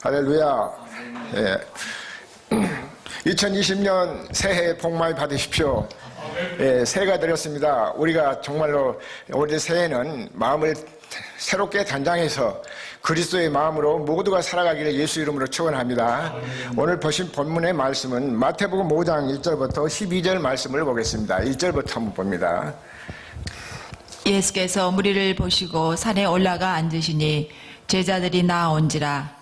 할렐루야. 예. 2020년 새해 복 많이 받으십시오. 예, 새해가 되었습니다. 우리가 정말로 올해 새해는 마음을 새롭게 단장해서 그리스도의 마음으로 모두가 살아가기를 예수 이름으로 축원합니다. 오늘 보신 본문의 말씀은 마태복음 5장 1절부터 12절 말씀을 보겠습니다. 1절부터 한번 봅니다. 예수께서 무리를 보시고 산에 올라가 앉으시니 제자들이 나온지라.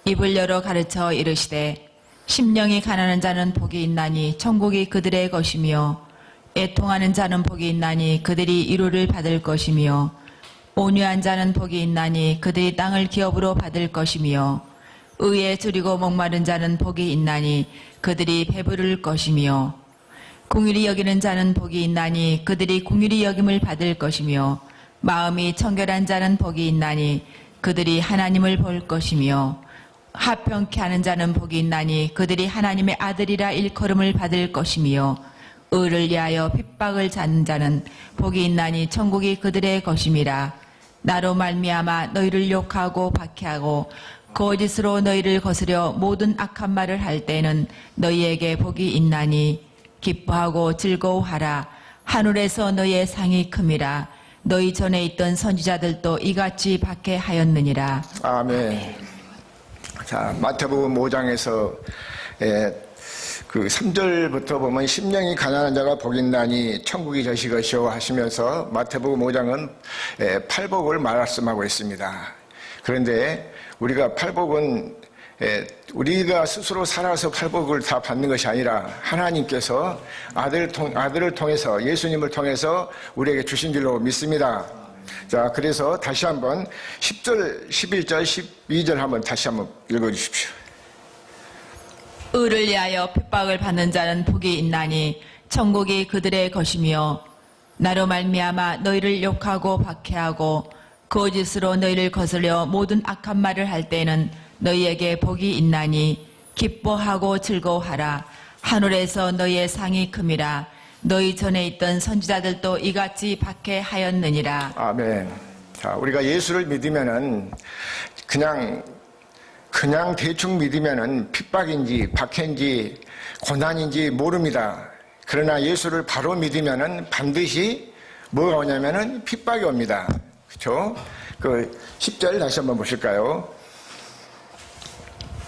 입을 열어 가르쳐 이르시되 심령이 가난한 자는 복이 있나니 천국이 그들의 것이며 애통하는 자는 복이 있나니 그들이 위로를 받을 것이며 온유한 자는 복이 있나니 그들이 땅을 기업으로 받을 것이며 의에 줄이고 목마른 자는 복이 있나니 그들이 배부를 것이며 긍휼히 여기는 자는 복이 있나니 그들이 긍휼히 여김을 받을 것이며 마음이 청결한 자는 복이 있나니 그들이 하나님을 볼 것이며 화평케 하는 자는 복이 있나니 그들이 하나님의 아들이라 일컬음을 받을 것이며 의를 위하여 핍박을 받는 자는 복이 있나니 천국이 그들의 것임이라. 나로 말미암아 너희를 욕하고 박해하고 거짓으로 너희를 거스려 모든 악한 말을 할 때는 너희에게 복이 있나니 기뻐하고 즐거워하라. 하늘에서 너희의 상이 큼이라. 너희 전에 있던 선지자들도 이같이 박해하였느니라. 아멘. 자, 마태복음 5장에서 그 3절부터 보면 심령이 가난한 자가 복이 있나니 천국이 저시 것이요 하시면서 마태복음 5장은 팔복을 말씀하고 있습니다. 그런데 우리가 팔복은 우리가 스스로 살아서 팔복을 다 받는 것이 아니라 하나님께서 아들을 통해서 예수님을 통해서 우리에게 주신 줄로 믿습니다. 자, 그래서 다시 한번 10절, 11절, 12절 한번 다시 한번 읽어주십시오. 의를 위하여 핍박을 받는 자는 복이 있나니 천국이 그들의 것이며 나로 말미암아 너희를 욕하고 박해하고 거짓으로 너희를 거스려 모든 악한 말을 할 때는 너희에게 복이 있나니 기뻐하고 즐거워하라. 하늘에서 너희의 상이 큼이라. 너희 전에 있던 선지자들도 이같이 박해하였느니라. 아멘. 자, 우리가 예수를 믿으면은 그냥 대충 믿으면은 핍박인지 박해인지 고난인지 모릅니다. 그러나 예수를 바로 믿으면은 반드시 뭐가 오냐면은 핍박이 옵니다. 그렇죠? 그 10절 다시 한번 보실까요?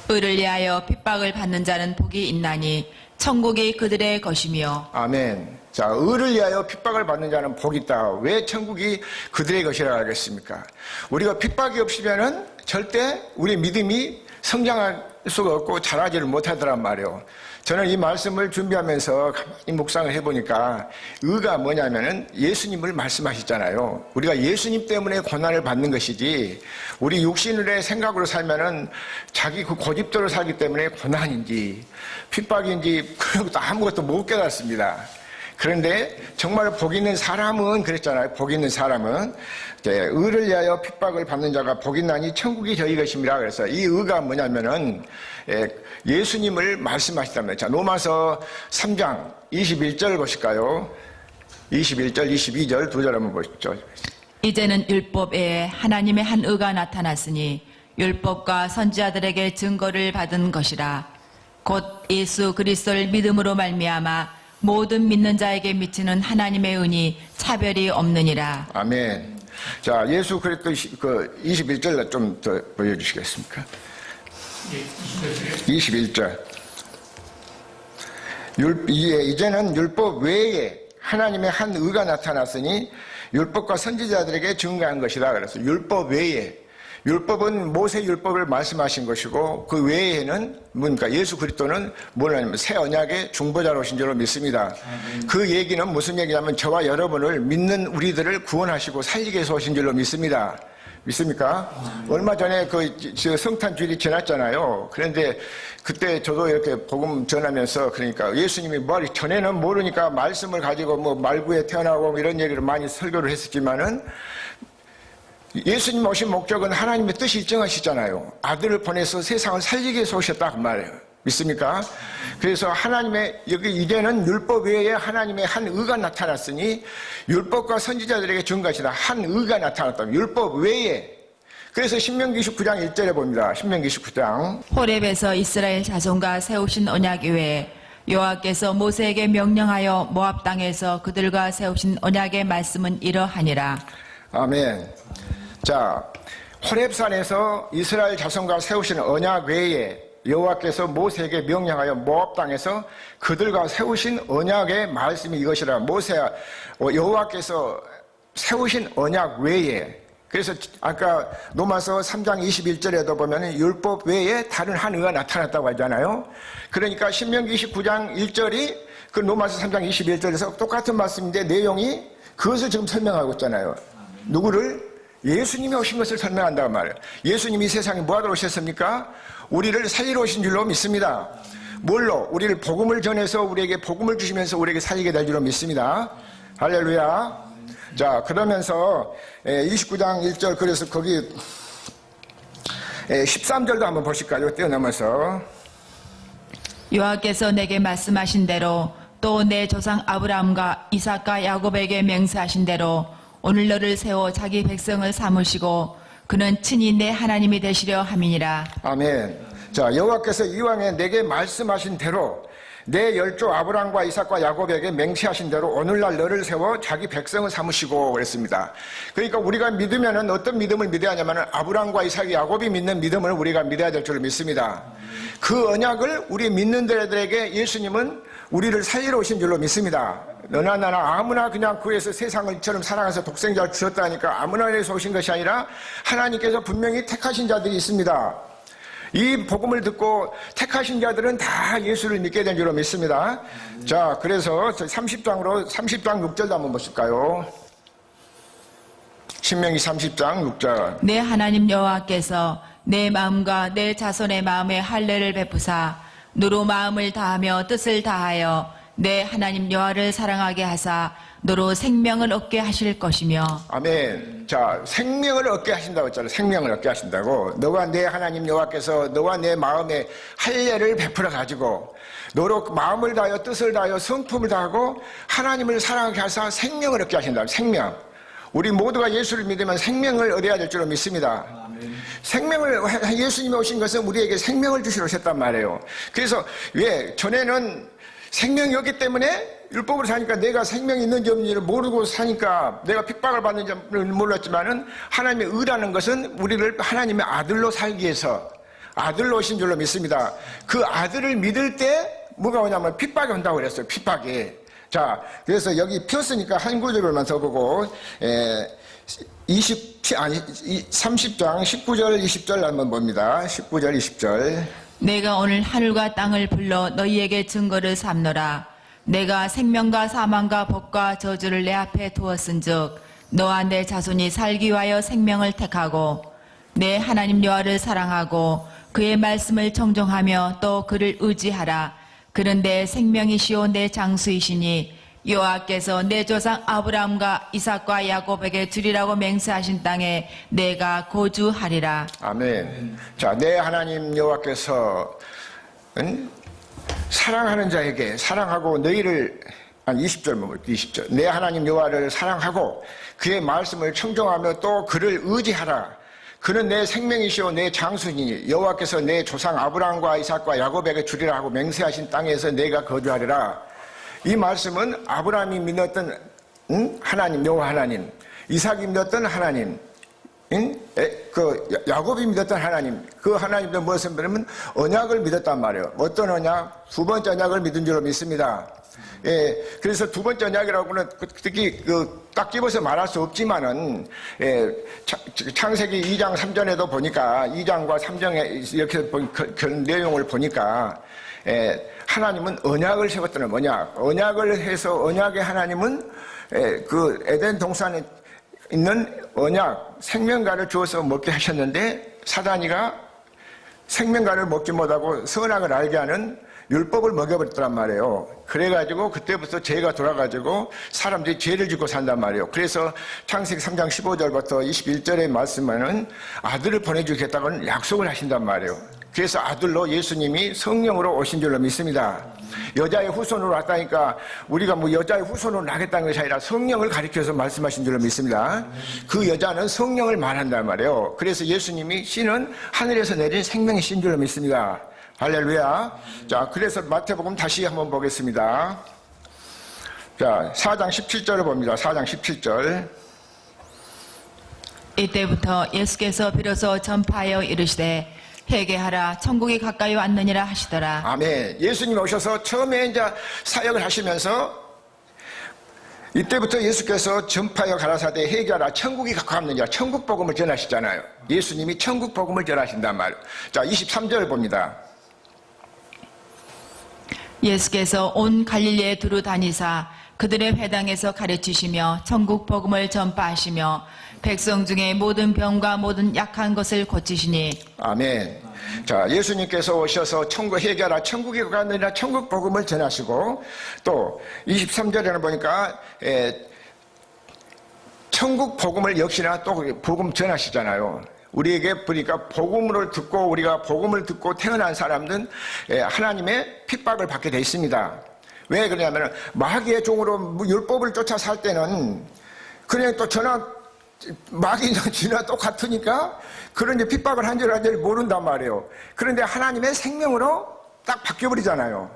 의를 위하여 핍박을 받는 자는 복이 있나니 천국이 그들의 것이며. 아멘. 자, 의를 위하여 핍박을 받는 자는 복이 있다. 왜 천국이 그들의 것이라 하겠습니까? 우리가 핍박이 없으면은 절대 우리 믿음이 성장할 수가 없고 자라지를 못하더란 말이에요. 저는 이 말씀을 준비하면서 가만히 묵상을 해보니까 의가 뭐냐면은 예수님을 말씀하셨잖아요. 우리가 예수님 때문에 고난을 받는 것이지 우리 육신의 생각으로 살면은 자기 그 고집대로 살기 때문에 고난인지 핍박인지 그런 것도 아무것도 못 깨닫습니다. 그런데 정말 복 있는 사람은 그랬잖아요. 복 있는 사람은 의를 위하여 핍박을 받는 자가 복 있나니 천국이 저희 것입니다. 그래서 이 의가 뭐냐면은 예수님을 말씀하시다면, 자, 로마서 3장 21절 보실까요? 21절, 22절 두 절 한번 보십시오. 이제는 율법 외에 하나님의 한 의가 나타났으니 율법과 선지자들에게 증거를 받은 것이라. 곧 예수 그리스도를 믿음으로 말미암아 모든 믿는 자에게 미치는 하나님의 은이 차별이 없느니라. 아멘. 자, 예수 그리스도 그 21절 좀 더 보여주시겠습니까? 21절. 이제는 율법 외에 하나님의 한 의가 나타났으니 율법과 선지자들에게 증거한 것이다. 그래서 율법 외에, 율법은 모세 율법을 말씀하신 것이고 그 외에는 뭡니까? 예수 그리스도는 뭐냐면 새 언약의 중보자로 오신 줄로 믿습니다. 그 얘기는 무슨 얘기냐면 저와 여러분을 믿는 우리들을 구원하시고 살리기 위해서 오신 줄로 믿습니다. 믿습니까? 얼마 전에 그 성탄 주일이 지났잖아요. 그런데 그때 저도 이렇게 복음 전하면서 그러니까 예수님이 전에는 모르니까 말씀을 가지고 뭐 말구에 태어나고 뭐 이런 얘기를 많이 설교를 했었지만은 예수님 오신 목적은 하나님의 뜻이 일정하시잖아요. 아들을 보내서 세상을 살리기 위해서 오셨다 그 말이에요. 믿습니까? 그래서 하나님의 여기 이제는 율법 외에 하나님의 한 의가 나타났으니 율법과 선지자들에게 준 것이다. 한 의가 나타났다. 율법 외에 그래서 신명기 29장 1절에 봅니다. 신명기 29장. 호렙에서 이스라엘 자손과 세우신 언약 외에 여호와께서 모세에게 명령하여 모압 땅에서 그들과 세우신 언약의 말씀은 이러하니라. 아멘. 자, 호렙산에서 이스라엘 자손과 세우신 언약 외에 여호와께서 모세에게 명령하여 모압 땅에서 그들과 세우신 언약의 말씀이 이것이라. 여호와께서 세우신 언약 외에. 그래서 아까 로마서 3장 21절에도 보면 율법 외에 다른 한 의가 나타났다고 하잖아요. 그러니까 신명기 29장 1절이 그 로마서 3장 21절에서 똑같은 말씀인데 내용이 그것을 지금 설명하고 있잖아요. 누구를? 예수님이 오신 것을 설명한다고 말해요. 예수님이 세상에 뭐하러 오셨습니까? 우리를 살리러 오신 줄로 믿습니다. 뭘로? 우리를 복음을 전해서 우리에게 복음을 주시면서 우리에게 살리게 될 줄로 믿습니다. 할렐루야. 자, 그러면서 29장 1절, 그래서 거기 13절도 한번 보실까요? 뛰어넘어서. 여호와께서 내게 말씀하신 대로 또 내 조상 아브라함과 이삭과 야곱에게 맹세하신 대로 오늘 너를 세워 자기 백성을 삼으시고 그는 친히 내 하나님이 되시려 함이니라. 아멘. 자, 여호와께서 이왕에 내게 말씀하신 대로 내 열조 아브라함과 이삭과 야곱에게 맹세하신 대로 오늘날 너를 세워 자기 백성을 삼으시고 그랬습니다. 그러니까 우리가 믿으면은 어떤 믿음을 믿어야 하냐면은 아브라함과 이삭이 야곱이 믿는 믿음을 우리가 믿어야 될 줄 믿습니다. 그 언약을 우리 믿는 자들에게 예수님은 우리를 살리러 오신 줄로 믿습니다. 너나 나나 아무나 그냥 구해서 세상을 이처럼 사랑해서 독생자를 주셨다니까 아무나 해서 오신 것이 아니라 하나님께서 분명히 택하신 자들이 있습니다. 이 복음을 듣고 택하신 자들은 다 예수를 믿게 된 줄로 믿습니다. 자, 그래서 30장 6절도 한번 보실까요? 신명기 30장 6절. 내 하나님 여호와께서 내 마음과 내 자손의 마음에 할례를 베푸사 너로 마음을 다하며 뜻을 다하여 내 하나님 여호와를 사랑하게 하사 너로 생명을 얻게 하실 것이며. 아멘. 자, 생명을 얻게 하신다고 했잖아요. 생명을 얻게 하신다고. 너와 내 하나님 여호와께서 너와 내 마음에 할례를 베풀어 가지고 너로 마음을 다하여 뜻을 다하여 성품을 다하고 하나님을 사랑하게 하사 생명을 얻게 하신다. 생명. 우리 모두가 예수를 믿으면 생명을 얻어야 될 줄로 믿습니다. 생명을, 예수님이 오신 것은 우리에게 생명을 주시러 오셨단 말이에요. 그래서 왜 전에는 생명이 없기 때문에 율법으로 사니까 내가 생명이 있는지 없는지를 모르고 사니까 내가 핍박을 받는지 몰랐지만은 하나님의 의라는 것은 우리를 하나님의 아들로 살기 위해서 아들로 오신 줄로 믿습니다. 그 아들을 믿을 때 뭐가 오냐면 핍박이 온다고 그랬어요. 핍박이. 자, 그래서 여기 폈으니까 한 구절만 더 보고 30장 19절 20절 한번 봅니다. 19절 20절. 내가 오늘 하늘과 땅을 불러 너희에게 증거를 삼노라. 내가 생명과 사망과 복과 저주를 내 앞에 두었은즉 너와 내 자손이 살기 위하여 생명을 택하고 내 하나님 여호와를 사랑하고 그의 말씀을 청종하며 또 그를 의지하라. 그는 내 생명이시오 내 장수이시니 여호와께서 내 조상 아브라함과 이삭과 야곱에게 주리라고 맹세하신 땅에 내가 거주하리라. 아멘. 자, 내 하나님 여호와께서 사랑하는 자에게 사랑하고 너희를 20절 20절. 내 하나님 여호와를 사랑하고 그의 말씀을 청종하며 또 그를 의지하라. 그는 내 생명이시오 내 장수니 여호와께서 내 조상 아브라함과 이삭과 야곱에게 주리라 하고 맹세하신 땅에서 내가 거주하리라. 이 말씀은 아브라함이 믿었던 하나님 여호와 하나님, 이삭이 믿었던 하나님, 그 야곱이 믿었던 하나님, 그 하나님도 무엇을 믿으면 언약을 믿었단 말이에요. 어떤 언약? 두 번째 언약을 믿은 줄로 믿습니다. 예, 그래서 두 번째 언약이라고는 특히 딱 집어서 말할 수 없지만은 창세기 2장 3절에도 보니까 2장과 3장에 이렇게 그 내용을 보니까 하나님은 언약을 세웠다는 언약을 해서 언약의 하나님은 그 에덴 동산에 있는 언약 생명과를 주어서 먹게 하셨는데 사단이가 생명과를 먹지 못하고 선악을 알게 하는 율법을 먹여버렸단 말이에요. 그래가지고 그때부터 죄가 돌아가지고 사람들이 죄를 짓고 산단 말이에요. 그래서 창세기 3장 15절부터 21절의 말씀에는 아들을 보내주겠다고는 약속을 하신단 말이에요. 그래서 아들로 예수님이 성령으로 오신 줄로 믿습니다. 여자의 후손으로 왔다니까 우리가 뭐 여자의 후손으로 나겠다는 것이 아니라 성령을 가리켜서 말씀하신 줄로 믿습니다. 그 여자는 성령을 말한단 말이에요. 그래서 예수님이 씨는 하늘에서 내린 생명의 씨인 줄로 믿습니다. 할렐루야. 자, 그래서 마태복음 다시 한번 보겠습니다. 자, 4장 17절을 봅니다. 4장 17절. 이때부터 예수께서 비로소 전파하여 이르시되 회개하라 천국이 가까이 왔느니라 하시더라. 아멘. 예수님 오셔서 처음에 이제 사역을 하시면서 이때부터 예수께서 전파하여 가라사대 회개하라 천국이 가까웠느니라 천국 복음을 전하시잖아요. 예수님이 천국 복음을 전하신단 말이에요. 자, 23절 봅니다. 예수께서 온 갈릴리에 두루 다니사 그들의 회당에서 가르치시며 천국 복음을 전파하시며 백성 중에 모든 병과 모든 약한 것을 고치시니. 아멘. 자, 예수님께서 오셔서 천국 회개하라 천국이 가까웠느니라 천국 복음을 전하시고 또 23절에는 보니까 천국 복음을 역시나 또 복음 전하시잖아요. 우리에게 보니까 복음을 듣고 우리가 복음을 듣고 태어난 사람들은 하나님의 핍박을 받게 돼 있습니다. 왜 그러냐면 마귀의 종으로 율법을 쫓아 살 때는 그냥 또 마귀는 지나 똑같으니까 그런 이제 핍박을 한 줄 알지 모른단 말이에요. 그런데 하나님의 생명으로 딱 바뀌어버리잖아요.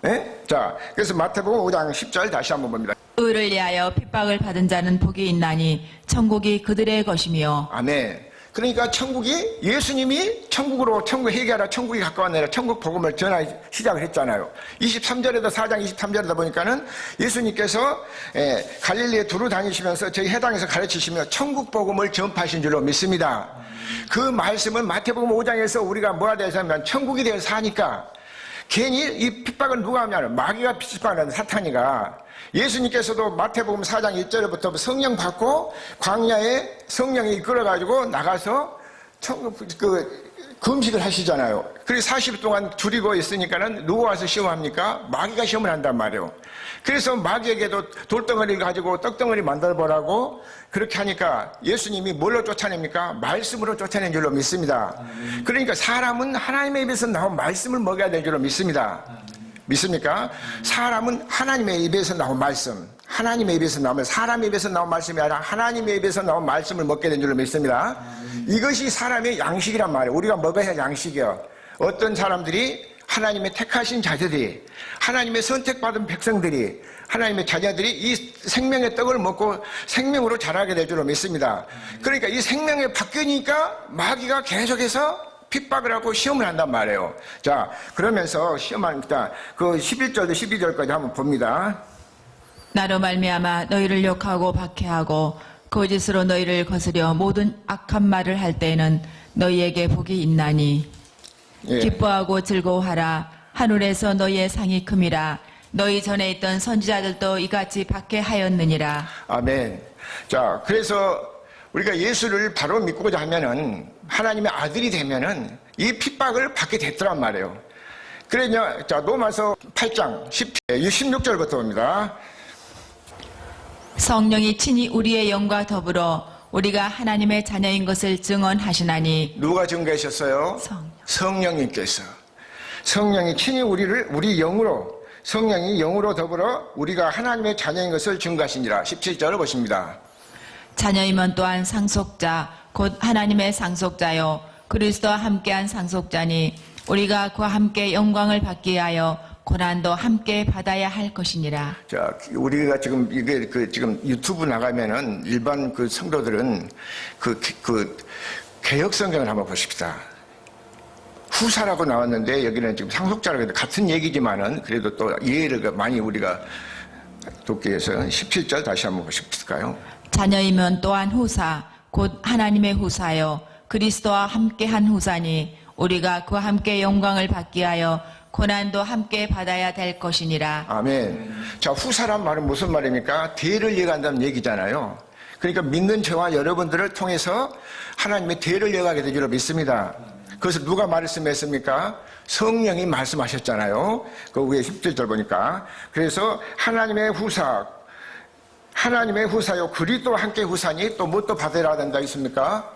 네? 자, 그래서 마태복음 5장 10절 다시 한번 봅니다. 의를 위하여 핍박을 받은 자는 복이 있나니 천국이 그들의 것이며. 아멘. 그러니까 천국이 예수님이 천국 회개하라 천국이 가까웠느니라 천국 복음을 전하기 시작을 했잖아요. 23절에도 4장 23절에다 보니까는 예수님께서 갈릴리에 두루 다니시면서 저희 해당에서 가르치시며 천국 복음을 전파하신 줄로 믿습니다. 그 말씀은 마태복음 5장에서 우리가 뭐가 되냐면 천국이 되어 사니까 괜히 이 핍박은 누가 하냐면 마귀가 핍박하는 사탄이가 예수님께서도 마태복음 4장 1절부터 성령 받고 광야에 성령이 이끌어가지고 나가서 금식을 하시잖아요. 그래서 40일 동안 줄이고 있으니까는 누구 와서 시험합니까? 마귀가 시험을 한단 말이에요. 그래서 마귀에게도 돌덩어리를 가지고 떡덩어리 만들어 보라고 그렇게 하니까 예수님이 뭘로 쫓아냅니까? 말씀으로 쫓아낸 줄로 믿습니다. 그러니까 사람은 하나님의 입에서 나온 말씀을 먹여야 될 줄로 믿습니다. 믿습니까? 사람은 하나님의 입에서 나온 말씀, 하나님의 입에서 나오면 사람의 입에서 나온 말씀이 아니라 하나님의 입에서 나온 말씀을 먹게 된 줄로 믿습니다. 이것이 사람의 양식이란 말이에요. 우리가 먹어야 할 양식이요. 어떤 사람들이 하나님의 택하신 자녀들이 하나님의 선택받은 백성들이 하나님의 자녀들이 이 생명의 떡을 먹고 생명으로 자라게 될 줄로 믿습니다. 그러니까 이 생명이 바뀌니까 마귀가 계속해서 핍박을 하고 시험을 한단 말이에요. 자, 그러면서 시험하니까 그 11절도 12절까지 한번 봅니다. 나로 말미암아 너희를 욕하고 박해하고 거짓으로 너희를 거스려 모든 악한 말을 할 때에는 너희에게 복이 있나니. 예. 기뻐하고 즐거워하라. 하늘에서 너희의 상이 큼이라. 너희 전에 있던 선지자들도 이같이 박해하였느니라. 아멘. 자, 그래서 우리가 예수를 바로 믿고자 하면은 하나님의 아들이 되면은 이 핍박을 받게 됐더란 말이에요. 그러냐, 자, 로마서 8장 16절부터 봅니다. 성령이 친히 우리의 영과 더불어 우리가 하나님의 자녀인 것을 증언하시나니. 누가 증거하셨어요? 성령님께서. 성령이 친히 우리 영으로, 성령이 영으로 더불어 우리가 하나님의 자녀인 것을 증거하시니라. 17절을 보십니다. 자녀이면 또한 상속자 곧 하나님의 상속자요 그리스도와 함께한 상속자니 우리가 그와 함께 영광을 받기 위하여 고난도 함께 받아야 할 것이니라. 자, 우리가 지금 이게 지금 유튜브 나가면은 일반 그 성도들은 개역 성경을 한번 보십시다. 후사라고 나왔는데 여기는 지금 상속자라고 해도 같은 얘기지만은 그래도 또 이해를 많이 우리가 돕기 위해서 17절 다시 한번 보실까요? 자녀이면 또한 후사 곧 하나님의 후사요 그리스도와 함께한 후사니 우리가 그와 함께 영광을 받기 위하여 고난도 함께 받아야 될 것이니라. 아멘. 자, 후사란 말은 무슨 말입니까? 대를 이어간다는 얘기잖아요. 그러니까 믿는 저와 여러분들을 통해서 하나님의 대를 이어가게 될 줄로 믿습니다. 그래서 누가 말씀했습니까? 성령이 말씀하셨잖아요. 그 위에 17절 보니까. 그래서 하나님의 후사요 그리스도와 함께 후사니 또 뭐 또 받아야 된다 있습니까?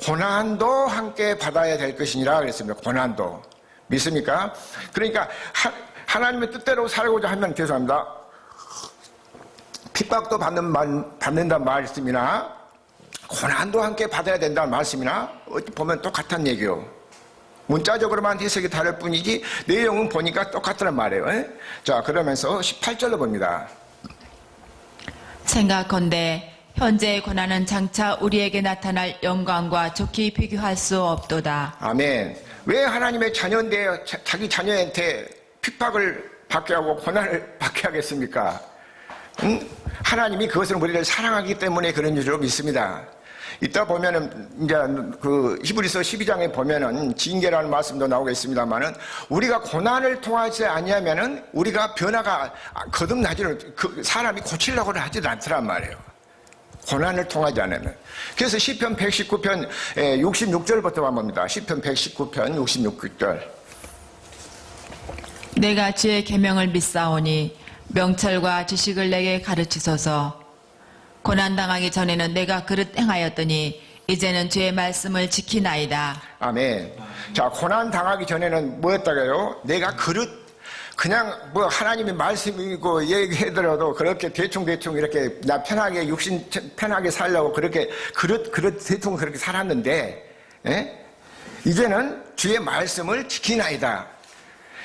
고난도 함께 받아야 될 것이니라 그랬습니다. 고난도. 믿습니까? 그러니까 하나님의 뜻대로 살고자 하면 죄송합니다. 핍박도 받는다는 말씀이나 고난도 함께 받아야 된다는 말씀이나 어디 보면 똑같은 얘기요. 문자적으로만 해석이 다를 뿐이지 내용은 보니까 똑같다는 말이에요. 자, 그러면서 18절로 봅니다. 생각컨대 현재의 고난은 장차 우리에게 나타날 영광과 좋게 비교할 수 없도다. 아멘. 왜 하나님의 자녀인데 자기 자녀한테 핍박을 받게 하고 고난을 받게 하겠습니까? 하나님이 그것을 우리를 사랑하기 때문에 그런 줄로 믿습니다. 이따 보면은 이제 그 히브리서 12장에 보면은 징계라는 말씀도 나오겠습니다만은 우리가 고난을 통하지 아니하면은 우리가 변화가 거듭나지는 그 사람이 고치려고 하지도 않더란 말이에요. 고난을 통하지 않으면. 그래서 시편 119편 66절부터 한번 봅니다. 시편 119편 66절. 내가 주의 계명을 믿사오니 명철과 지식을 내게 가르치소서. 고난당하기 전에는 내가 그릇 행하였더니 이제는 주의 말씀을 지키나이다. 아멘. 자, 고난 당하기 전에는 뭐였다고요? 내가 그냥 뭐 하나님의 말씀이고 얘기하더라도 그렇게 대충 이렇게 나 편하게 육신 편하게 살려고 그렇게 그릇 대충 그렇게 살았는데, 이제는 주의 말씀을 지키나이다.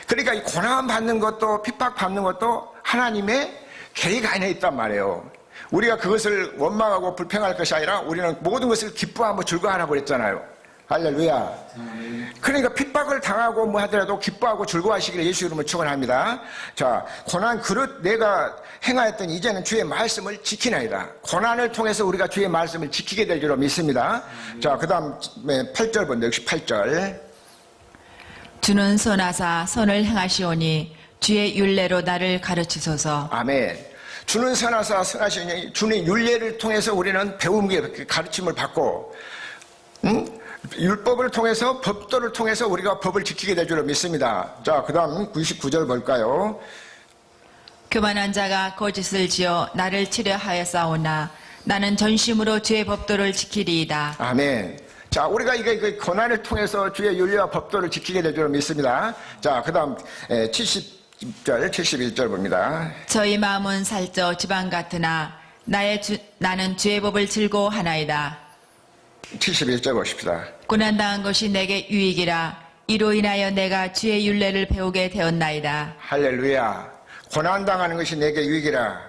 그러니까 이 고난 받는 것도 핍박 받는 것도 하나님의 계획 안에 있단 말이에요. 우리가 그것을 원망하고 불평할 것이 아니라 우리는 모든 것을 기뻐하고 즐거워하라고 그랬잖아요. 할렐루야. 그러니까 핍박을 당하고 뭐 하더라도 기뻐하고 즐거워하시기를 예수 이름으로 축원합니다. 자, 고난 그릇 내가 행하였더니 이제는 주의 말씀을 지키나이다. 고난을 통해서 우리가 주의 말씀을 지키게 될 줄로 믿습니다. 자, 그 다음 8절 본다. 68절. 주는 선하사 선을 행하시오니 주의 율례로 나를 가르치소서. 아멘. 주는 선하사 선하시니 주는 율례를 통해서 우리는 배움의 가르침을 받고, 율법을 통해서 법도를 통해서 우리가 법을 지키게 될 줄로 믿습니다. 자, 그 다음 99절 볼까요? 교만한 자가 거짓을 지어 나를 치려하였사오나 나는 전심으로 주의 법도를 지키리이다. 아멘. 자, 우리가 이게 고난을 통해서 주의 윤리와 법도를 지키게 될 줄로 믿습니다. 자, 그 다음 71절 봅니다. 저희 마음은 살쪄 지방 같으나 나는 주의 법을 즐거워하나이다. 71절 보십시다. 고난당한 것이 내게 유익이라 이로 인하여 내가 주의 율례를 배우게 되었나이다. 할렐루야. 고난당하는 것이 내게 유익이라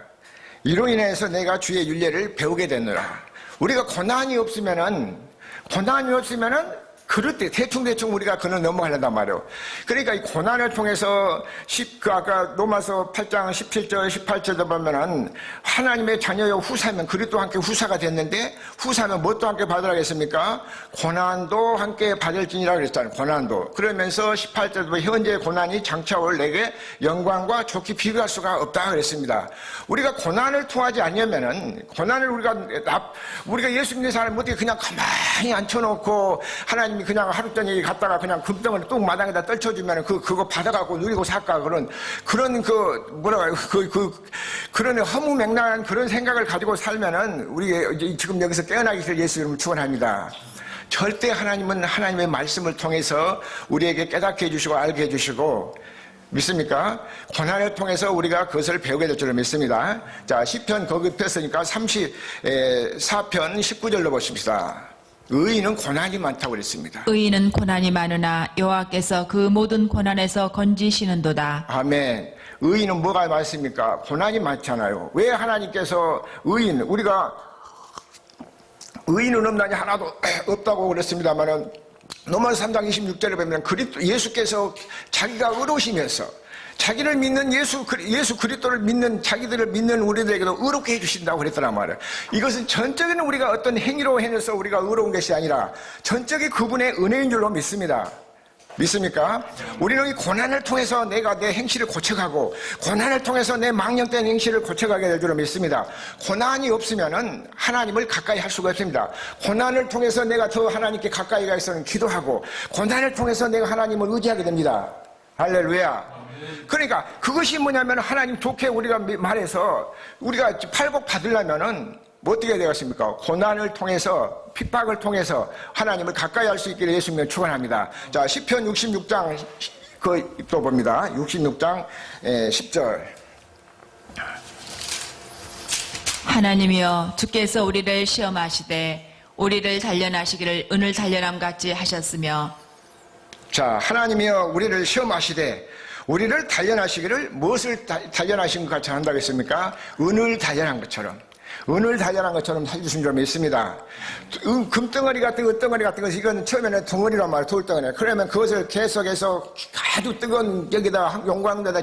이로 인해서 내가 주의 율례를 배우게 됐노라. 우리가 고난이 없으면은 대충 우리가 그는 넘어가려단 말이에요. 그러니까 이 고난을 통해서 아까 로마서 8장 17절 18절에 보면은 하나님의 자녀여 후사면 그리스도와 함께 후사가 됐는데 후사면 뭣도 함께 받으라겠습니까? 고난도 함께 받을지니라 그랬잖아요. 고난도. 그러면서 18절에 현재 고난이 장차 올 내게 영광과 좋게 비교할 수가 없다 그랬습니다. 우리가 고난을 통하지 않으면은 고난을 우리가 예수 믿는 사람을 어떻게 그냥 가만히 앉혀놓고 하나님이 그냥 하루 종일 갔다가 그냥 금덩을 뚝 마당에다 떨쳐주면 그거 받아갖고 누리고 살까 그런 그런 허무맹랑한 그런 생각을 가지고 살면은 우리 지금 여기서 깨어나기를 예수 이름으로 축원합니다. 절대 하나님은 하나님의 말씀을 통해서 우리에게 깨닫게 해주시고 알게 해주시고 믿습니까? 고난을 통해서 우리가 그것을 배우게 될 줄로 믿습니다. 자, 시편 거기 폈으니까 34편 19절로 보십시다. 의인은 고난이 많다고 그랬습니다. 의인은 고난이 많으나 여호와께서 그 모든 고난에서 건지시는도다. 아멘. 의인은 뭐가 많습니까? 고난이 많잖아요. 왜 하나님께서 우리가 의인은 없나니 하나도 없다고 그랬습니다만은 로마서 3장 26절에 보면 예수께서 자기가 의로우시면서 자기를 믿는 예수 그리스도를 믿는 자기들을 믿는 우리들에게도 의롭게 해주신다고 그랬더란 말이에요. 이것은 전적인 우리가 어떤 행위로 해내서 우리가 의로운 것이 아니라 전적인 그분의 은혜인 줄로 믿습니다. 믿습니까? 우리는 이 고난을 통해서 내가 내 행실을 고쳐가고 고난을 통해서 내 망령된 행실을 고쳐가게 될 줄로 믿습니다. 고난이 없으면은 하나님을 가까이 할 수가 없습니다. 고난을 통해서 내가 더 하나님께 가까이 가서는 기도하고 고난을 통해서 내가 하나님을 의지하게 됩니다. 할렐루야. 그러니까 그것이 뭐냐면 하나님 좋게 우리가 말해서 우리가 팔복 받으려면은 뭐 어떻게 해야 되겠습니까? 고난을 통해서 핍박을 통해서 하나님을 가까이 할 수 있기를 예수님을 축원합니다. 자, 시편 66장 또 봅니다. 66장 10절. 하나님이여 주께서 우리를 시험하시되 우리를 단련하시기를 은을 단련함 같이 하셨으며. 자, 하나님이여 우리를 시험하시되 우리를 단련하시기를 무엇을 단련하신 것 같이 한다고 했습니까? 은을 단련한 것처럼. 은을 단련한 것처럼 해주신 점이 있습니다. 금덩어리 같은 거, 덩어리 같은 거, 이건 처음에는 덩어리란 말이에요. 돌덩어리. 그러면 그것을 계속해서 아주 뜨거운 여기다 용광로에다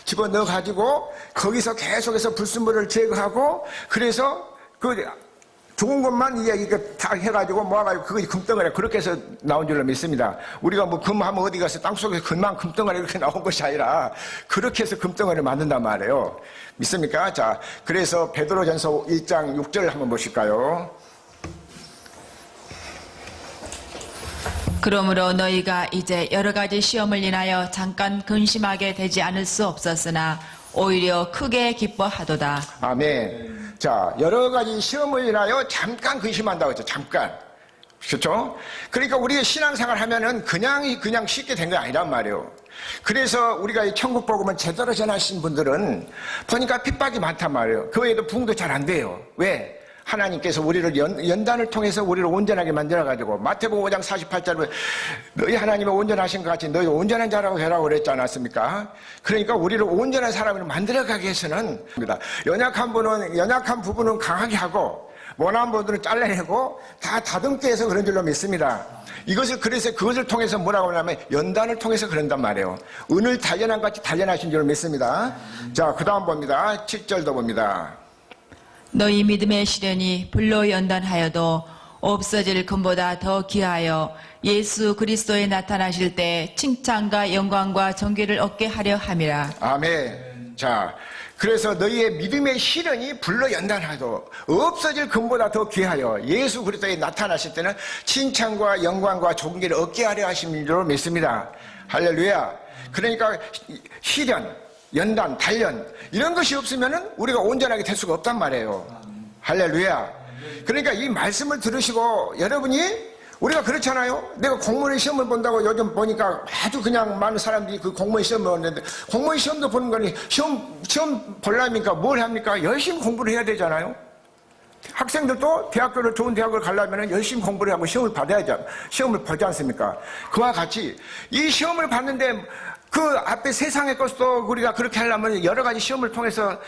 집어넣어가지고 거기서 계속해서 불순물을 제거하고 그래서 그 좋은 것만 이게 다 해가지고 모아가지고 그것이 금덩어리 그렇게 해서 나온 줄로 믿습니다. 우리가 뭐 금하면 어디 가서 땅속에서 금만 금덩어리 이렇게 나온 것이 아니라 그렇게 해서 금덩어리를 만든단 말이에요. 믿습니까? 자, 그래서 베드로전서 1장 6절 한번 보실까요? 그러므로 너희가 이제 여러 가지 시험을 인하여 잠깐 근심하게 되지 않을 수 없었으나 오히려 크게 기뻐하도다. 아멘. 자, 여러 가지 시험을 인하여 잠깐 근심한다고 했죠. 잠깐. 그렇죠? 그러니까 우리가 신앙생활 하면은 그냥 쉽게 된 게 아니란 말이에요. 그래서 우리가 이 천국 복음을 제대로 전하신 분들은 보니까 핍박이 많단 말이에요. 그 외에도 부흥도 잘 안 돼요. 왜? 하나님께서 우리를 연단을 통해서 우리를 온전하게 만들어가지고 마태복음 5장 48절에 너희 하나님은 온전하신 것 같이 너희 온전한 자라고 되라고 그랬지 않았습니까? 그러니까 우리를 온전한 사람으로 만들어가기 위해서는 연약한 부분은 강하게 하고 원한 부분들은 잘라내고 다 다듬게 해서 그런 줄로 믿습니다. 그래서 그것을 통해서 뭐라고 하냐면 연단을 통해서 그런단 말이에요. 은을 단련한 것 같이 단련하신 줄로 믿습니다. 자, 그 다음 봅니다. 7절도 봅니다. 너희 믿음의 시련이 불로 연단하여도 없어질 금보다 더 귀하여 예수 그리스도에 나타나실 때 칭찬과 영광과 존귀를 얻게 하려 함이라. 아멘. 자, 그래서 너희의 믿음의 시련이 불로 연단하여도 없어질 금보다 더 귀하여 예수 그리스도에 나타나실 때는 칭찬과 영광과 존귀를 얻게 하려 하신 줄로 믿습니다. 할렐루야. 그러니까 시련, 연단, 단련 이런 것이 없으면은 우리가 온전하게 될 수가 없단 말이에요. 할렐루야. 그러니까 이 말씀을 들으시고 여러분이 우리가 그렇잖아요. 내가 공무원 시험을 본다고 요즘 보니까 아주 그냥 많은 사람들이 그 공무원 시험을 보는데 공무원 시험도 보는 거니 시험 보려니까 뭘 합니까? 열심히 공부를 해야 되잖아요. 학생들도 좋은 대학을 가려면 열심히 공부를 하고 시험을 받아야죠. 시험을 보지 않습니까? 그와 같이 이 시험을 봤는데 그 앞에 세상의 것도 우리가 그렇게 하려면 여러 가지 시험을 통해서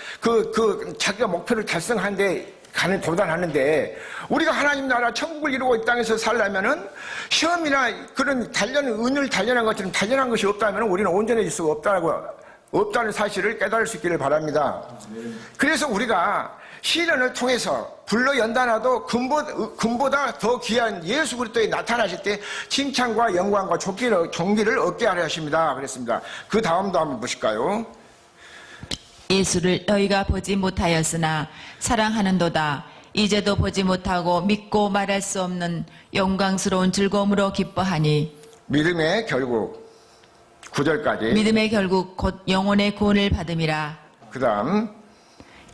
자기가 목표를 달성하는데 도달하는데 우리가 하나님 나라 천국을 이루고 이 땅에서 살려면은 시험이나 그런 은을 단련한 것처럼 단련한 것이 없다면 우리는 온전해질 수가 없다는 사실을 깨달을 수 있기를 바랍니다. 그래서 우리가 시련을 통해서 불로 연단하도 금보다 더 귀한 예수 그리스도에 나타나실 때 칭찬과 영광과 존귀를 얻게 하려 하십니다. 그랬습니다. 그 다음도 한번 보실까요? 예수를 너희가 보지 못하였으나 사랑하는도다. 이제도 보지 못하고 믿고 말할 수 없는 영광스러운 즐거움으로 기뻐하니. 믿음의 결국 9절까지. 믿음의 결국 곧 영혼의 구원을 받음이라. 그 다음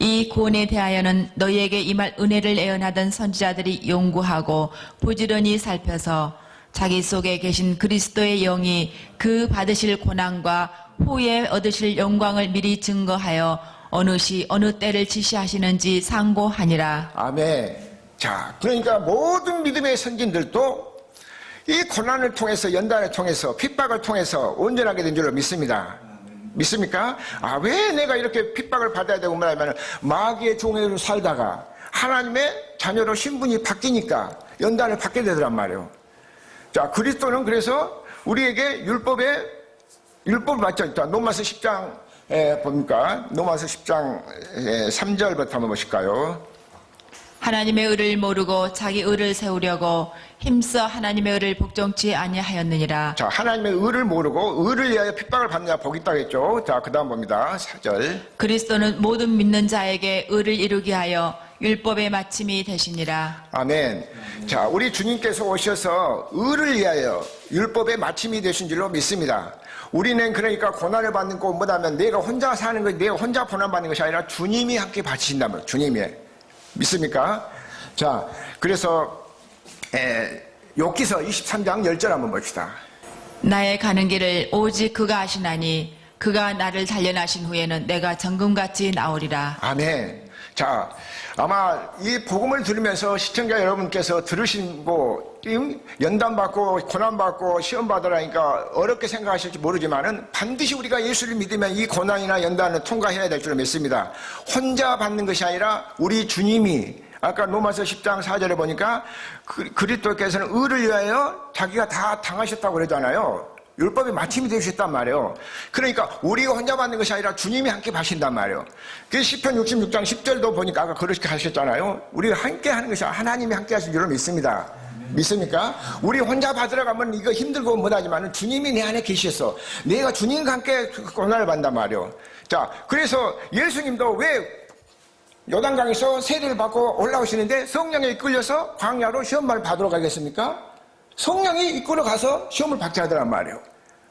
이 구원에 대하여는 너희에게 임할 은혜를 예언하던 선지자들이 연구하고 부지런히 살펴서 자기 속에 계신 그리스도의 영이 그 받으실 고난과 후에 얻으실 영광을 미리 증거하여 어느 시 어느 때를 지시하시는지 상고하니라. 아멘. 자, 그러니까 모든 믿음의 선진들도 이 고난을 통해서 연단을 통해서 핍박을 통해서 온전하게 된 줄로 믿습니다. 믿습니까? 왜 내가 이렇게 핍박을 받아야 되고 뭐냐면 마귀의 종으로 살다가 하나님의 자녀로 신분이 바뀌니까 연단을 받게 되더란 말이에요. 자, 그리스도는 그래서 우리에게 율법을 맞죠. 로마서 10장 봅니까? 로마서 10장 3절부터 한번 보실까요? 하나님의 의를 모르고 자기 의를 세우려고 힘써 하나님의 의를 복종치 아니하였느니라. 자, 하나님의 의를 모르고 의를 위하여 핍박을 받느냐 복이 있다고 했죠. 자, 그 다음 봅니다. 4절. 그리스도는 모든 믿는 자에게 의를 이루게 하여 율법의 마침이 되시니라. 아멘. 자, 우리 주님께서 오셔서 의를 위하여 율법의 마침이 되신 줄로 믿습니다. 우리는 그러니까 고난을 받는 거 뭐냐면 내가 혼자 사는 것, 내가 혼자 고난받는 것이 아니라 주님이 함께 받으신다면 주님이. 믿습니까? 자, 그래서 욥기서 23장 10절 한번 봅시다. 나의 가는 길을 오직 그가 아시나니 그가 나를 단련하신 후에는 내가 정금같이 나오리라. 아멘. 자, 아마 이 복음을 들으면서 시청자 여러분께서 들으시고 연단받고 고난받고 시험받으라니까 어렵게 생각하실지 모르지만은 반드시 우리가 예수를 믿으면 이 고난이나 연단을 통과해야 될 줄 믿습니다. 혼자 받는 것이 아니라 우리 주님이 아까 로마서 10장 4절에 보니까 그리스도께서는 의를 위하여 자기가 다 당하셨다고 그러잖아요. 율법이 마침이 되셨단 말이에요. 그러니까 우리가 혼자 받는 것이 아니라 주님이 함께 하신단 말이에요. 그 시편 66장 10절도 보니까 아까 그렇게 하셨잖아요. 우리가 함께 하는 것이 하나님이 함께 하신 줄 믿습니다. 믿습니까? 우리 혼자 받으러 가면 이거 힘들고 못하지만 주님이 내 안에 계셔서 내가 주님과 함께 고난을 받는단 말이에요. 자, 그래서 예수님도 왜 요단강에서 세례를 받고 올라오시는데 성령에 이끌려서 광야로 시험을 받으러 가겠습니까? 성령이 이끌어 가서 시험을 받게 하더란 말이에요.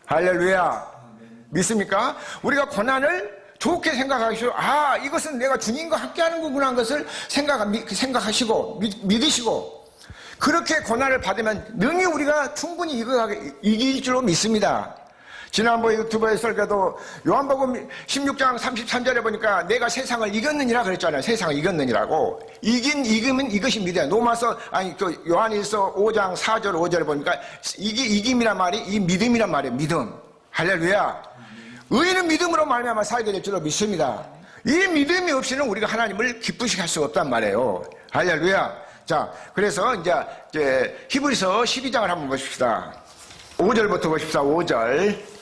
할렐루야. 믿습니까? 우리가 고난을 좋게 생각하시고, 아, 이것은 내가 주님과 함께 하는 거구나 하는 것을 생각하시고, 믿으시고, 그렇게 고난을 받으면 능히 우리가 충분히 이길 줄로 믿습니다. 지난번 유튜브에 설교도 요한복음 16장 33절에 보니까 내가 세상을 이겼느니라 그랬잖아요. 세상을 이겼느니라고. 이기면 이것이 믿어요. 요한일서 5장 4절 5절에 보니까 이김이란 말이 이 믿음이란 말이에요. 믿음. 할렐루야. 의인은 믿음으로 말미암아 살게 될 줄로 믿습니다. 이 믿음이 없이는 우리가 하나님을 기쁘시게 할 수가 없단 말이에요. 할렐루야. 자, 그래서 이제 히브리서 12장을 한번 보십시다. 5절부터 보십시다. 5절.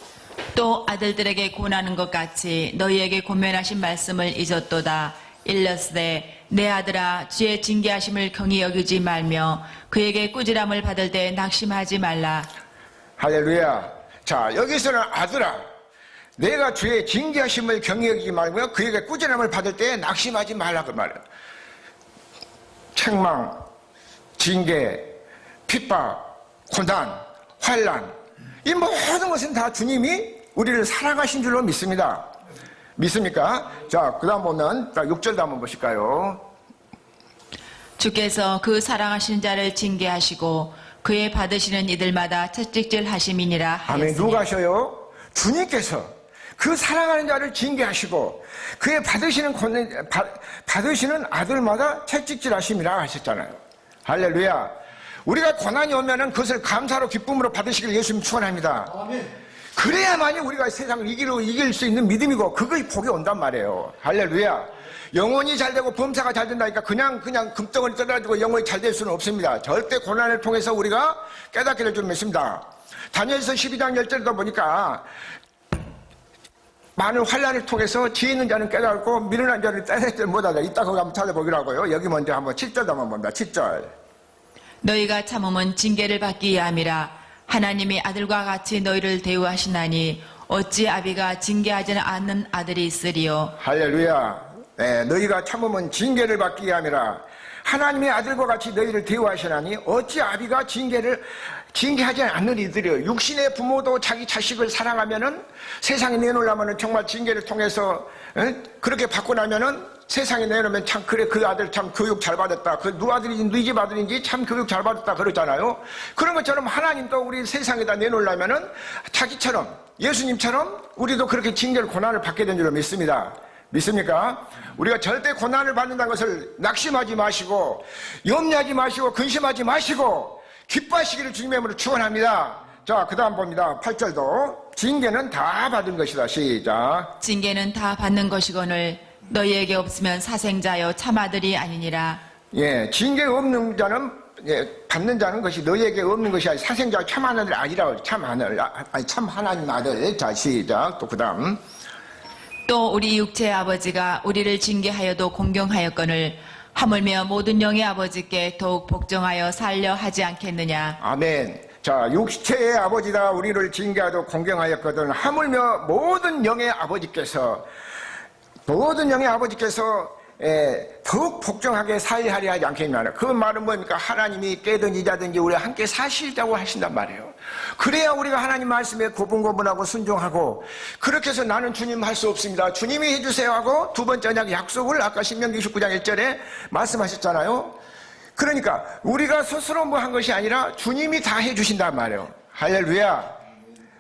또 아들들에게 고난하는 것 같이 너희에게 권면하신 말씀을 잊었도다. 일렀으되 내 아들아 주의 징계하심을 경히 여기지 말며 그에게 꾸지람을 받을 때 낙심하지 말라. 할렐루야. 자, 여기서는 아들아 내가 주의 징계하심을 경히 여기지 말며 그에게 꾸지람을 받을 때 낙심하지 말라 그 말이에요. 책망, 징계, 핍박, 고난, 환난 이 모든 것은 다 주님이 우리를 사랑하신 줄로 믿습니다. 믿습니까? 자, 그 다음 보면 6절도 한번 보실까요? 주께서 그 사랑하신 자를 징계하시고 그의 받으시는 이들마다 채찍질 하심이니라 하였으니. 아멘. 누가 하셔요? 주님께서 그 사랑하는 자를 징계하시고 그의 받으시는 아들마다 채찍질 하심이라 하셨잖아요. 할렐루야. 우리가 고난이 오면은 그것을 감사로 기쁨으로 받으시길 예수님 축원합니다. 그래야만이 우리가 세상을 이길 수 있는 믿음이고 그것이 복이 온단 말이에요. 할렐루야. 영혼이 잘 되고 범사가 잘 된다니까 그냥 금덩어리 떠가지고 영혼이 잘 될 수는 없습니다. 절대 고난을 통해서 우리가 깨닫게 될 줄 믿습니다. 다니엘서 12장 10절도 보니까 많은 환난을 통해서 지혜 있는 자는 깨닫고 미련한 자는 떼내지 못하다. 이따 거기 한번 찾아보기로 하고요. 여기 먼저 한번 7절도 한번 봅니다. 7절. 너희가 참음은 징계를 받기 위함이라. 하나님이 아들과 같이 너희를 대우하시나니 어찌 아비가 징계하지 않는 아들이 있으리요. 할렐루야. 네, 너희가 참으면 징계를 받기 위함이라. 하나님의 아들과 같이 너희를 대우하시나니 어찌 아비가 징계하지 않는 이들이요. 육신의 부모도 자기 자식을 사랑하면은 세상에 내놓으려면은 정말 징계를 통해서 그렇게 받고 나면은 세상에 내놓으면 참 그래 그 아들 참 교육 잘 받았다. 그 누 아들인지 너희 집 아들인지 참 교육 잘 받았다 그러잖아요. 그런 것처럼 하나님도 우리 세상에다 내놓으려면은 자기처럼 예수님처럼 우리도 그렇게 징계를 고난을 받게 된 줄로 믿습니다. 믿습니까? 우리가 절대 고난을 받는다는 것을 낙심하지 마시고 염려하지 마시고 근심하지 마시고 기뻐하시기를 주님의 이름으로 축원합니다. 자, 그 다음 봅니다. 8절도 징계는 다 받은 것이다. 시작. 징계는 다 받는 것이거늘 너희에게 없으면 사생자여 참아들이 아니니라. 예, 징계 없는 자는 받는 자는 것이 너희에게 없는 것이 아니라 사생자 참 하나님 아니라 참 하나님 아들. 자, 시작. 또 그 다음. 또 우리 육체의 아버지가 우리를 징계하여도 공경하였거늘 하물며 모든 영의 아버지께 더욱 복종하여 살려 하지 않겠느냐. 아멘. 자, 육체의 아버지가 우리를 징계하도 공경하였거든 하물며 모든 영의 아버지께서 더욱 복종하게 살려 하려 하지 않겠느냐. 그 말은 뭡니까? 하나님이 깨든지 자든지 우리와 함께 사시자고 하신단 말이에요. 그래야 우리가 하나님 말씀에 고분고분하고 순종하고 그렇게 해서 나는 주님 할 수 없습니다. 주님이 해주세요 하고 두 번째 약속을 아까 신명기 29장 1절에 말씀하셨잖아요. 그러니까 우리가 스스로 뭐 한 것이 아니라 주님이 다 해주신단 말이에요. 할렐루야.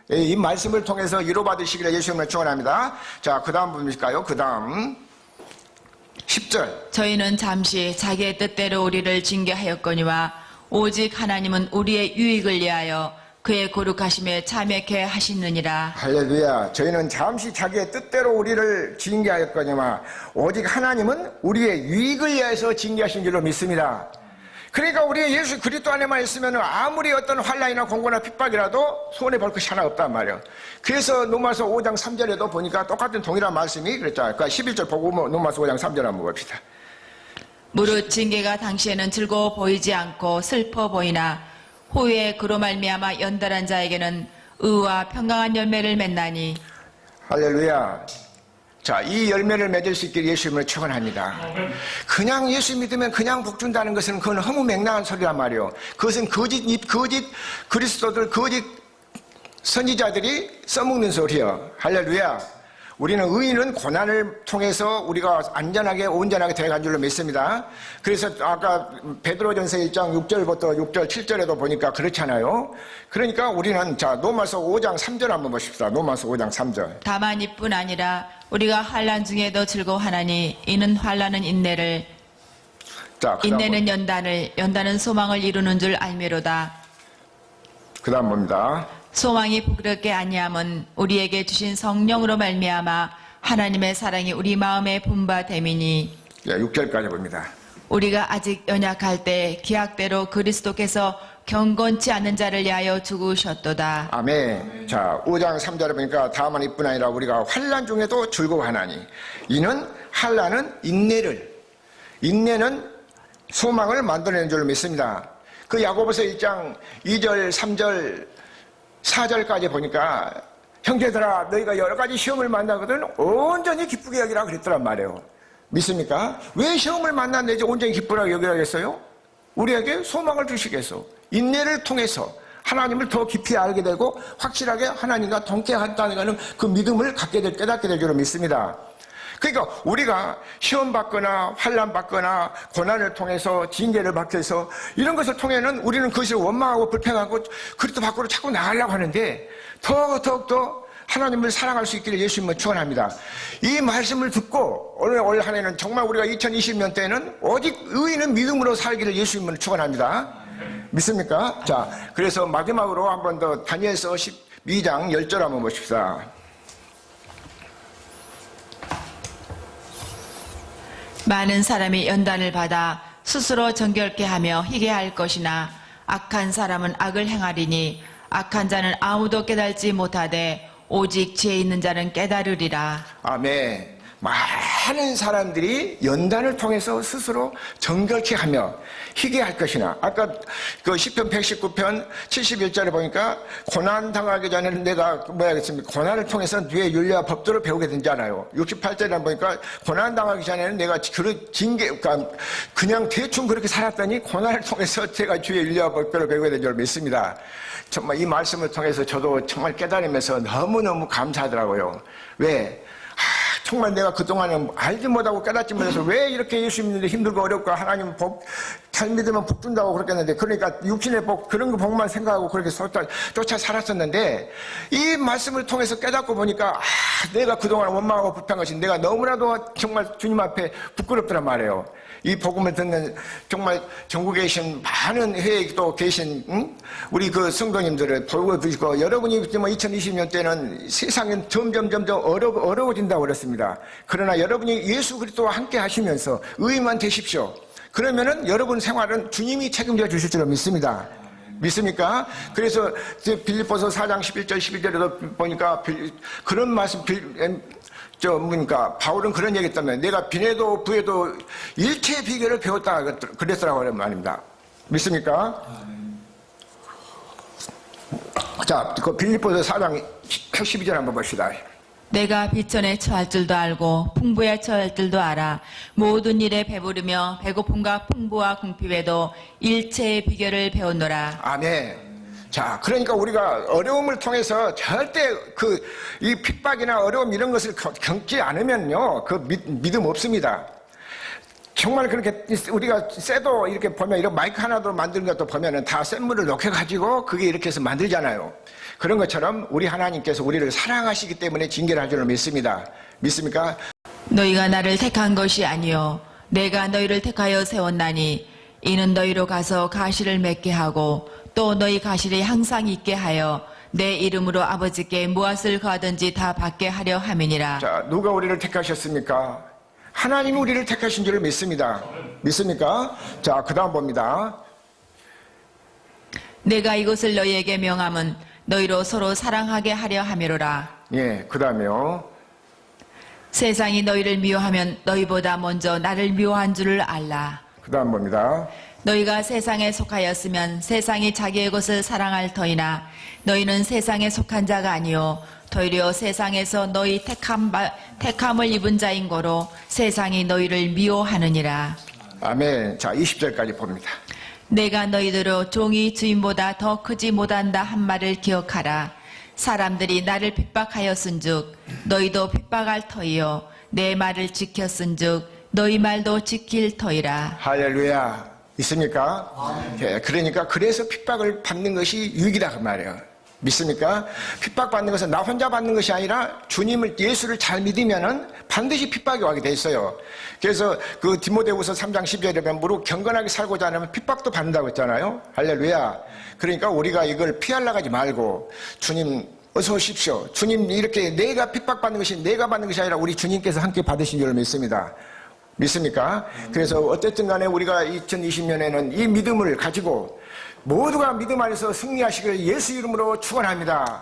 이 말씀을 통해서 위로받으시기를 예수님을 축원합니다. 자, 그 다음 보실까요? 그 다음 10절. 저희는 잠시 자기의 뜻대로 우리를 징계하였거니와 오직 하나님은 우리의 유익을 위하여 그의 거룩하심에 참여케 하시느니라. 할렐루야. 저희는 잠시 자기의 뜻대로 우리를 징계하였거니와 오직 하나님은 우리의 유익을 위해서 징계하신 줄로 믿습니다. 그러니까 우리 예수 그리스도 안에만 있으면 아무리 어떤 환난이나 공고나 핍박이라도 손에 볼 것이 하나 없단 말이에요. 그래서 로마서 5장 3절에도 보니까 똑같은 동일한 말씀이 그랬잖아요. 그러니까 11절 보고 로마서 5장 3절 한번 봅시다. 무릇 징계가 당시에는 즐거워 보이지 않고 슬퍼 보이나 후에 그로 말미암아 연달한 자에게는 의와 평강한 열매를 맺나니. 할렐루야. 자, 이 열매를 맺을 수 있기를 예수님을 축원합니다. 그냥 예수 믿으면 그냥 복 준다는 것은 그건 허무맹랑한 소리란 말이에요. 그것은 거짓 그리스도들, 거짓 선지자들이 써먹는 소리예요. 할렐루야. 우리는 의인은 고난을 통해서 우리가 안전하게 온전하게 되어간 줄로 믿습니다. 그래서 아까 베드로전서 1장 6절부터 6절 7절에도 보니까 그렇잖아요. 그러니까 우리는 자 로마서 5장 3절 한번 보십시다. 로마서 5장 3절. 다만 이뿐 아니라 우리가 환난 중에도 즐거워하나니 이는 환난은 인내를, 자, 인내는 연단을, 연단은 소망을 이루는 줄 알미로다. 그다음 봅니다. 소망이 부끄럽게 아니함은 우리에게 주신 성령으로 말미암아 하나님의 사랑이 우리 마음에 분바됨이니. 6절까지 봅니다. 우리가 아직 연약할 때 기약대로 그리스도께서 경건치 않은 자를 위하여 죽으셨도다. 아멘. 자, 5장 3절에 보니까 다만 이뿐 아니라 우리가 환난 중에도 즐거워하나니 이는 환난은 인내는 소망을 만들어내는 줄로 믿습니다. 그 야고보서 1장 2절 3절 4절까지 보니까 형제들아 너희가 여러 가지 시험을 만나거든 온전히 기쁘게 여기라 그랬더란 말이에요. 믿습니까? 왜 시험을 만났는지 온전히 기쁘라고 여기라겠어요? 우리에게 소망을 주시겠어. 인내를 통해서 하나님을 더 깊이 알게 되고 확실하게 하나님과 동행한다는 그 믿음을 깨닫게 될 줄로 믿습니다. 그러니까 우리가 시험 받거나 환난 받거나 고난을 통해서 징계를 받게해서 이런 것을 통해는 우리는 그것을 원망하고 불평하고 그리스도 밖으로 자꾸 나가려고 하는데 더욱더 하나님을 사랑할 수 있기를 예수님은 축원합니다. 이 말씀을 듣고 올 한 해는 정말 우리가 2020년 때는 오직 의인은 믿음으로 살기를 예수님은 축원합니다. 믿습니까? 자, 그래서 마지막으로 한 번 더 다니엘서 12장 10절 한번 보십시다. 많은 사람이 연단을 받아 스스로 정결케 하며 희게 할 것이나 악한 사람은 악을 행하리니 악한 자는 아무도 깨달지 못하되 오직 지혜 있는 자는 깨달으리라. 아멘. 많은 사람들이 연단을 통해서 스스로 정결케 하며 희게 할 것이나 아까 그 시편 119편 71절에 보니까 고난 당하기 전에는 내가 뭐야겠습니까? 고난을 통해서 뒤에 윤리와 법도를 배우게 된잖아요. 68절에 보니까 고난 당하기 전에는 내가 그냥 대충 그렇게 살았더니 고난을 통해서 제가 주의 윤리와 법도를 배우게 된 줄 믿습니다. 정말 이 말씀을 통해서 저도 정말 깨달으면서 너무너무 감사하더라고요. 왜? 정말 내가 그동안은 알지 못하고 깨닫지 못해서 왜 이렇게 예수 믿는데 힘들고 어렵고 하나님 잘 믿으면 복 준다고 그렇게 했는데 그러니까 육신의 복 그런 거 복만 생각하고 그렇게 쫓아 살았었는데 이 말씀을 통해서 깨닫고 보니까 내가 그동안 원망하고 불평한 것이 내가 너무나도 정말 주님 앞에 부끄럽더란 말이에요. 이 복음을 듣는 정말 전국에 계신 많은 해외에 또 계신 우리 그 성도님들을 보고 드시고 여러분이 2020년 때는 세상은 점점 어려워진다고 그랬습니다. 그러나 여러분이 예수 그리스도와 함께 하시면서 의인만 되십시오. 그러면은 여러분 생활은 주님이 책임져 주실 줄 믿습니다. 믿습니까? 그래서 빌립보서 4장 11절 12절에도 보니까 그런 말씀 바울은 그런 얘기 했다면 내가 빈에도 부에도 일체의 비결을 배웠다 그랬더라고 말입니다. 믿습니까? 자, 그 빌립보서 4장 12절 한번 봅시다. 내가 비천에 처할 줄도 알고 풍부에 처할 줄도 알아. 모든 일에 배부르며 배고픔과 풍부와 궁핍에도 일체의 비결을 배웠노라. 아멘. 자, 그러니까 우리가 어려움을 통해서 절대 이 핍박이나 어려움 이런 것을 겪지 않으면요, 그 믿음 없습니다. 정말 그렇게 우리가 쇠도 이렇게 보면 이런 마이크 하나로 만드는 것도 보면은 다 쇳물을 녹여가지고 그게 이렇게 해서 만들잖아요. 그런 것처럼 우리 하나님께서 우리를 사랑하시기 때문에 징계를 할 줄을 믿습니다. 믿습니까? 너희가 나를 택한 것이 아니요 내가 너희를 택하여 세웠나니 이는 너희로 가서 가시를 맺게 하고 또 너희 가시를 항상 있게 하여 내 이름으로 아버지께 무엇을 구하든지 다 받게 하려 함이니라. 자, 누가 우리를 택하셨습니까? 하나님이 우리를 택하신 줄을 믿습니다. 믿습니까? 자, 그 다음 봅니다. 내가 이것을 너희에게 명함은 너희로 서로 사랑하게 하려 함이로라. 예, 그 다음에요. 세상이 너희를 미워하면 너희보다 먼저 나를 미워한 줄을 알라. 그 다음 봅니다. 너희가 세상에 속하였으면 세상이 자기의 것을 사랑할 터이나 너희는 세상에 속한 자가 아니요 도리어 세상에서 너희 택함을 입은 자인 거로 세상이 너희를 미워하느니라. 아멘. 자, 20절까지 봅니다. 내가 너희들로 종이 주인보다 더 크지 못한다 한 말을 기억하라. 사람들이 나를 핍박하였은즉 너희도 핍박할 터이요 내 말을 지켰은즉 너희 말도 지킬 터이라. 할렐루야. 있습니까? 예, 그러니까 그래서 핍박을 받는 것이 유익이다 그 말이에요. 믿습니까? 핍박받는 것은 나 혼자 받는 것이 아니라 주님을 예수를 잘 믿으면은 반드시 핍박이 와게 돼 있어요. 그래서 그 디모데후서 3장 10절에 보면 무릇 경건하게 살고자 하면 핍박도 받는다고 했잖아요. 할렐루야. 그러니까 우리가 이걸 피하려고 하지 말고 주님 어서 오십시오. 주님 이렇게 내가 핍박받는 것이 내가 받는 것이 아니라 우리 주님께서 함께 받으신 줄 믿습니다. 믿습니까? 그래서 어쨌든 간에 우리가 2020년에는 이 믿음을 가지고 모두가 믿음 안에서 승리하시길 예수 이름으로 축원합니다.